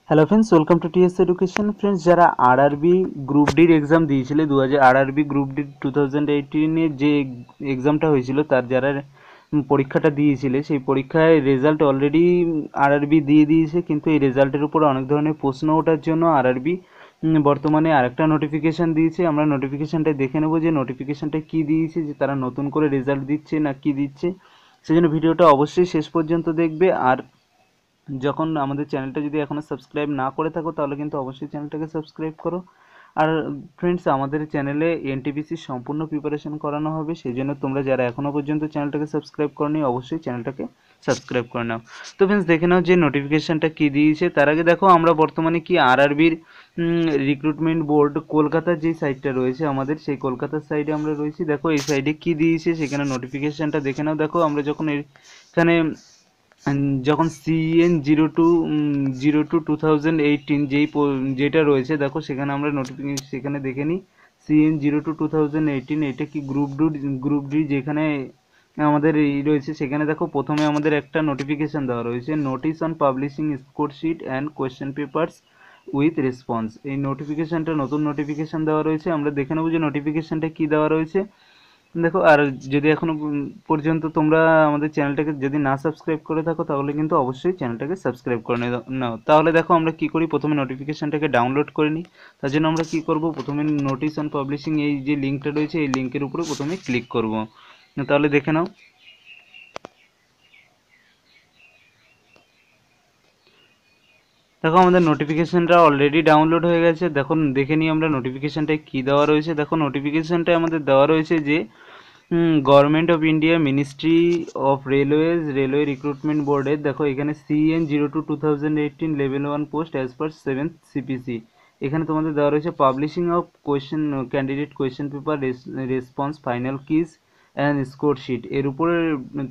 Hello friends, welcome to TS education. Friends, যারা RRB group ডির exam দিয়েছিলে RRB group D 2018-এ যে এক্সামটা হয়েছিল, তার যারা পরীক্ষাটা দিয়েছিলে সেই পরীক্ষায় রেজাল্ট অলরেডি আরআরবি দিয়ে দিয়েছে, কিন্তু এই রেজাল্টের উপর অনেক ধরনের প্রশ্ন ওঠার জন্য আরআরবি বর্তমানে আরেকটা নোটিফিকেশান দিয়েছে। আমরা নোটিফিকেশানটা দেখে নেবো যে নোটিফিকেশানটা কী দিয়েছে, যে তারা নতুন করে রেজাল্ট দিচ্ছে না কি দিচ্ছে। সেজন্য ভিডিওটা অবশ্যই শেষ পর্যন্ত দেখবে। আর যখন আমাদের চ্যানেলটা যদি এখনও সাবস্ক্রাইব না করে থাকো তাহলে কিন্তু অবশ্যই চ্যানেলটাকে সাবস্ক্রাইব করো। আর ফ্রেন্ডস, আমাদের চ্যানেলে এনটিপিসির সম্পূর্ণ প্রিপারেশন করানো হবে, সেই জন্য তোমরা যারা এখনও পর্যন্ত চ্যানেলটাকে সাবস্ক্রাইব করনি অবশ্যই চ্যানেলটাকে সাবস্ক্রাইব করে নাও। তো ফ্রেন্ডস, দেখে নাও যে নোটিফিকেশানটা কী দিয়েছে। তার আগে দেখো আমরা বর্তমানে কি আরআরবির রিক্রুটমেন্ট বোর্ড কলকাতার যে সাইটটা রয়েছে আমাদের, সেই কলকাতার সাইডে আমরা রয়েছি। দেখো এই সাইডে কি দিয়েছে সেখানে নোটিফিকেশানটা দেখে নাও। দেখো আমরা যখন এখানে যখন CN02 2018 যেটা রয়েছে, দেখো সেখানে আমরা নোটিফিকেশন সেখানে দেখে নিই। CN02 2018 এটা কি গ্রুপ ডি যেখানে আমাদের এই রয়েছে, সেখানে দেখো প্রথমে আমাদের একটা নোটিফিকেশন দেওয়া রয়েছে, notice on publishing score sheet and question papers with response. এই নোটিফিকেশনটা নতুন নোটিফিকেশন দেওয়া রয়েছে। আমরা দেখে নেবো যে নোটিফিকেশনটা কি দেওয়া রয়েছে। দেখো, আর যদি এখনো পর্যন্ত তোমরা আমাদের চ্যানেলটাকে যদি না সাবস্ক্রাইব করে থাকো তাহলে কিন্তু অবশ্যই চ্যানেলটাকে সাবস্ক্রাইব করে নাও। তাহলে দেখো আমরা কি করি, প্রথমে নোটিফিকেশনটাকে ডাউনলোড করে নিই। তার জন্য আমরা কি করব, প্রথমে নোটিস অন পাবলিশিং এই যে লিঙ্কটা রয়েছে এই লিঙ্কের উপরে প্রথমে ক্লিক করব। তাহলে দেখে নাও। দেখো আমাদের নোটিফিকেশনটা অলরেডি ডাউনলোড হয়ে গেছে। দেখুন, দেখে নিই আমরা নোটিফিকেশনটায় কী দেওয়া রয়েছে। দেখো নোটিফিকেশনটায় আমাদের দেওয়া রয়েছে যে government of India, ministry of railway recruitment বোর্ডের, দেখো এখানে CN02 2018 level 1 post as per 7th CPC। এখানে তোমাদের দেওয়া রয়েছে publishing of candidate question paper response final keys and score sheet. এর উপরে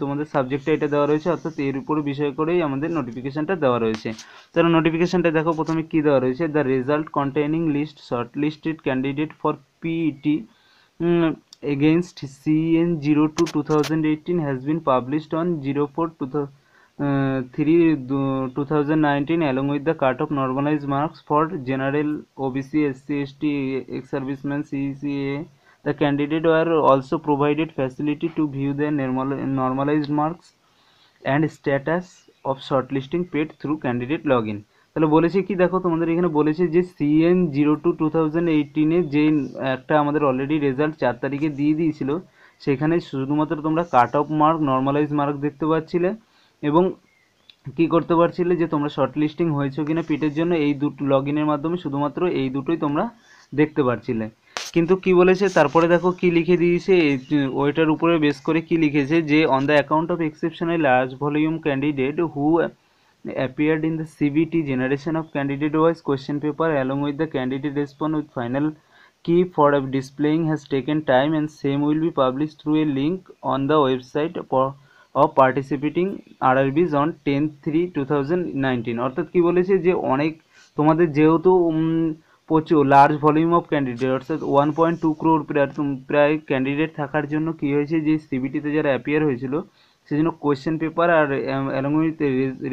তোমাদের সাবজেক্টটা এটা দেওয়া রয়েছে, অর্থাৎ এর উপরে বিষয় করেই আমাদের নোটিফিকেশনটা দেওয়া রয়েছে। তাহলে নোটিফিকেশনটা দেখো প্রথমে কী দেওয়া রয়েছে, the result containing list short listed candidate for PET against CN02 2018 has been published on 04/3/2019 along with the cut-off normalized marks for general OBC SC ST ex-servicemen CCA. The candidate were also provided facility to view their normalized marks and status of shortlisting paid through candidate login. তাহলে বলেছে কি, দেখো তোমাদের এখানে বলেছে যে CN02 2018-এ যে একটা আমাদের অলরেডি রেজাল্ট 4 তারিখে দিয়ে দিয়েছিল, সেখানে শুধুমাত্র তোমরা cut off mark, normalise mark দেখতে পাচ্ছিলে এবং কি করতে পারছিলে যে তোমরা শর্ট লিস্টিং হয়েছো কিনা পিটের জন্য, এই দুটো লগ ইনের মাধ্যমে শুধুমাত্র এই দুটোই তোমরা দেখতে পারছিলে। কিন্তু কি বলেছে তারপরে, দেখো কি লিখে দিয়েছে ওইটার উপরে বেস করে কি লিখেছে, যে on the account of exceptional large volume candidate who appeared in the CBT generation of candidate wise question paper along with the candidate response with final key for displaying has taken time and same will be published through a link on the website of participating RRBs on 10/3/2019। অর্থাৎ কি বলেছে যে অনেক তোমাদের যেহেতু প্রচুর large volume of candidate, অর্থাৎ 1.2 crore প্রায় ক্যান্ডিডেট থাকার জন্য কি হয়েছে, যে সিবিটিতে যারা অ্যাপিয়ার হয়েছিল সেজন্য কোয়েশ্চেন পেপার আর অ্যালং উইথ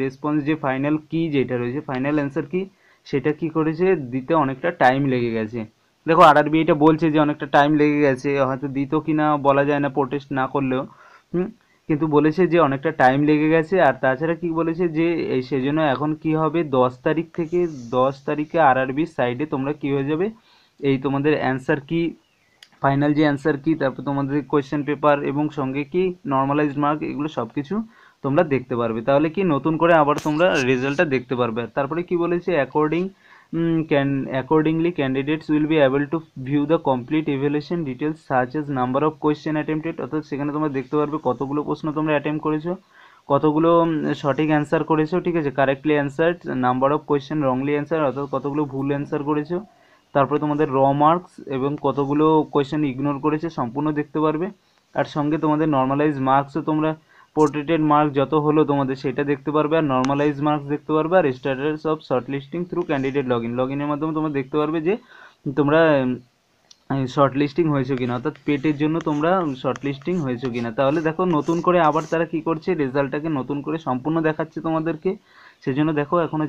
রেসপন্স যে ফাইনাল কি যেটা রয়েছে, ফাইনাল অ্যান্সার কি, সেটা কি করেছে দিতে অনেকটা টাইম লেগে গেছে। দেখো আরআরবি এটা বলছে যে অনেকটা টাইম লেগে গেছে, হয়তো দিত কি না বলা যায় না প্রোটেস্ট না করলেও, কিন্তু বলেছে যে অনেকটা টাইম লেগে গেছে। আর তাছাড়া কি বলেছে যে এই সেজন্য এখন কি হবে, 10 তারিখ থেকে 10 তারিখে আরআরবির সাইডে তোমরা কি হয়ে যাবে, এই তোমাদের অ্যান্সার কি, ফাইনাল যে অ্যান্সার কি, তারপর তোমাদের কোয়েশ্চেন পেপার এবং সঙ্গে কি নর্মালাইজড মার্ক, এগুলো সব কিছু তোমরা দেখতে পারবে। তাহলে কি নতুন করে আবার তোমরা রেজাল্টটা দেখতে পারবে। তারপরে কি বলেছে, accordingly candidates will be able to view the complete evaluation details such as number of question attempted, অর্থাৎ সেখানে তোমরা দেখতে পারবে কতগুলো প্রশ্ন তোমরা অ্যাটেম্প করেছো, কতগুলো সঠিক অ্যান্সার করেছো, ঠিক আছে, correctly answer, number of question wrongly answer, অর্থাৎ কতগুলো ভুল অ্যান্সার করেছো, তারপরে তোমাদের র মার্কস এবং কতগুলো কোয়েশ্চেন ইগনোর করেছে সম্পূর্ণ দেখতে পারবে। আর সঙ্গে তোমাদের নর্মালাইজ মার্কসও তোমরা পোর্ট্রেটেড মার্ক যত হলো তোমাদের সেটা দেখতে পারবে, আর নর্মালাইজ মার্কস দেখতে পারবে, আর status of shortlisting through candidate লগ ইনের মাধ্যমে তোমরা দেখতে পারবে যে তোমরা শর্ট লিস্টিং হয়েছো কিনা, অর্থাৎ পেটের জন্য তোমরা শর্ট লিস্টিং হয়েছো কিনা। তাহলে দেখো নতুন করে আবার তারা কি করছে, রেজাল্টটাকে নতুন করে সম্পূর্ণ দেখাচ্ছে তোমাদেরকে, সেজন্য দেখো এখনও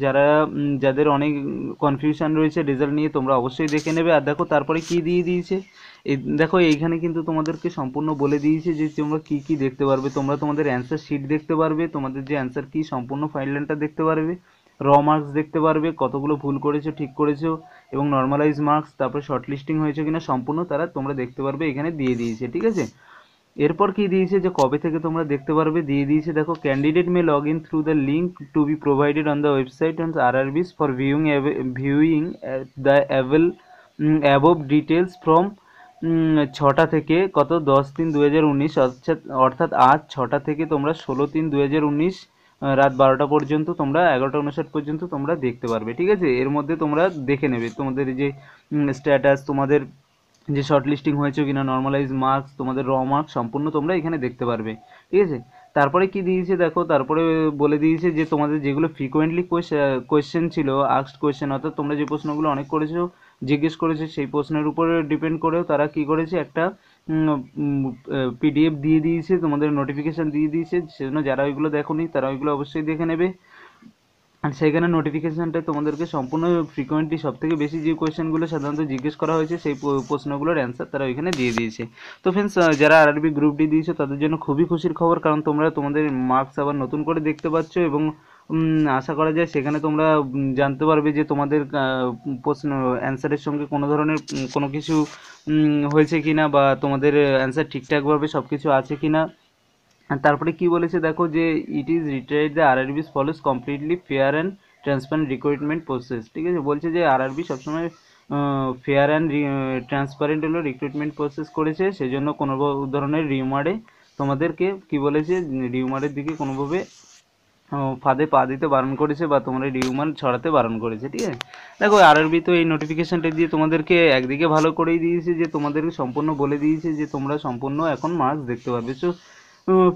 যাদের অনেক কনফিউশন রয়েছে রেজাল্ট নিয়ে, তোমরা অবশ্যই দেখে নেবে। আর দেখো তারপরে কি দিয়ে দিয়েছে, দেখো এইখানে কিন্তু তোমাদেরকে সম্পূর্ণ বলে দিয়েছে যে তোমরা কি কি দেখতে পারবে। তোমরা তোমাদের অ্যান্সার শিট দেখতে পারবে, তোমাদের যে অ্যান্সার কি সম্পূর্ণ ফাইলটা দেখতে পারবে, র মার্কস দেখতে পারবে, কতগুলো ভুল করেছো ঠিক করেছো, এবং নর্মালাইজ মার্কস, তারপরে শর্ট লিস্টিং হয়েছে কিনা সম্পূর্ণ তারা তোমরা দেখতে পারবে, এখানে দিয়ে দিয়েছে। ঠিক আছে, এরপর কি দিয়েছে যে কবে থেকে তোমরা দেখতে পারবে, দিয়ে দিয়েছে দেখো candidate may log in through the link to be provided on the website on RRBs for viewing the above details from 6টা থেকে কত 10/3/2019, অর্থাৎ আজ 6টা থেকে তোমরা 16/3/2019 রাত 12টা পর্যন্ত, তোমরা 11টা 59 পর্যন্ত তোমরা দেখতে পারবে। ঠিক আছে, এর মধ্যে তোমরা দেখে নেবে তোমাদের যে স্ট্যাটাস, তোমাদের যে শর্ট লিস্টিং হয়েছে কিনা, নর্মালাইজ মার্কস, তোমাদের র মার্কস সম্পূর্ণ তোমরা এখানে দেখতে পারবে। ঠিক আছে, তারপরে কি দিয়েছে দেখো, তারপরে বলে দিয়েছে যে তোমাদের যেগুলো ফ্রিকোয়েন্টলি কোয়েশ্চেন ছিল, আস্কড কোয়েশ্চেন, অর্থাৎ তোমরা যে প্রশ্নগুলো অনেক করেছো, জিজ্ঞেস করেছে, সেই প্রশ্নের উপরে ডিপেন্ড করেও তারা কি করেছে, একটা পিডিএফ দিয়ে দিয়েছে, তোমাদের নোটিফিকেশান দিয়ে দিয়েছে। সেজন্য যারা ওইগুলো দেখোনি তারা ওইগুলো অবশ্যই দেখে নেবে। আর সেইখানে নোটিফিকেশানটা তোমাদেরকে সম্পূর্ণ ফ্রিকোয়েন্টলি সবথেকে বেশি যে কোয়েশ্চেনগুলো সাধারণত জিজ্ঞেস করা হয়েছে সেই প্রশ্নগুলোর অ্যান্সার তারা ওইখানে দিয়ে দিয়েছে। তো ফ্রেন্ডস, যারা আরআরবি গ্রুপ ডি দিয়েছে তাদের জন্য খুবই খুশির খবর, কারণ তোমরা তোমাদের মার্কস আবার নতুন করে দেখতে পাচ্ছ, এবং আশা করা যায় সেখানে তোমরা জানতে পারবে যে তোমাদের প্রশ্ন অ্যান্সারের সঙ্গে কোনো ধরনের কোনো কিছু হয়েছে কিনা, বা তোমাদের অ্যান্সার ঠিকঠাকভাবে সব কিছু আছে কিনা। আর তারপরে কি বলেছে দেখো, যে it is retired the RRB follows completely fair and transparent recruitment process. ঠিক আছে, বলছে যে আরআরবি সবসময় ফেয়ার অ্যান্ড ট্রান্সপারেন্ট হলো রিক্রুটমেন্ট প্রসেস করেছে, সেজন্য কোনো ধরনের রিউমারে তোমাদেরকে কি বলেছে, রিউমারের দিকে কোনোভাবে ফাঁদে পা দিতে বারণ করেছে, বা তোমরা রিউমার ছড়াতে বারণ করেছে। ঠিক আছে, দেখো আরআরবি তো এই নোটিফিকেশানটা দিয়ে তোমাদেরকে একদিকে ভালো করেই দিয়েছে, যে তোমাদেরকে সম্পূর্ণ বলে দিয়েছে যে তোমরা সম্পূর্ণ এখন মার্কস দেখতে পারবে। সো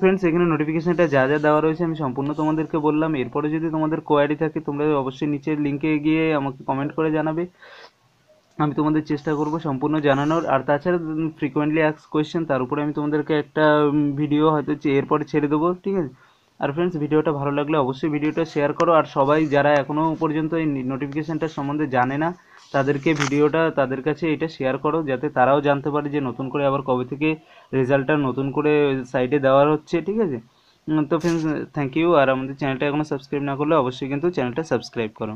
ফ্রেন্ডস, এখানে নোটিফিকেশানটা যা যা দেওয়া রয়েছে আমি সম্পূর্ণ তোমাদেরকে বললাম। এরপরে যদি তোমাদের কোয়ারি থাকে তোমরা অবশ্যই নিচের লিঙ্কে গিয়ে আমাকে কমেন্ট করে জানাবে, আমি তোমাদের চেষ্টা করব সম্পূর্ণ জানানোর। আর তাছাড়া ফ্রিকোয়েন্টলি আস্ক কোয়েশ্চেন, তার উপরে আমি তোমাদেরকে একটা ভিডিও হয়তো এরপরে ছেড়ে দেবো। ঠিক আছে, আর ফ্রেন্ডস, ভিডিওটা ভালো লাগলে অবশ্যই ভিডিওটা শেয়ার করো। আর সবাই যারা এখনও পর্যন্ত এই নোটিফিকেশানটার সম্বন্ধে জানে না, তাদেরকে ভিডিওটা তাদের কাছে এটা শেয়ার করো, যাতে তারাও জানতে পারে যে নতুন করে আবার কবে থেকে রেজাল্টটা নতুন করে সাইটে দেওয়া হচ্ছে। ঠিক আছে, তো ফ্রেন্ডস, থ্যাংক ইউ। আর আমাদের চ্যানেলটা এখনও সাবস্ক্রাইব না করলে অবশ্যই কিন্তু চ্যানেলটা সাবস্ক্রাইব করো।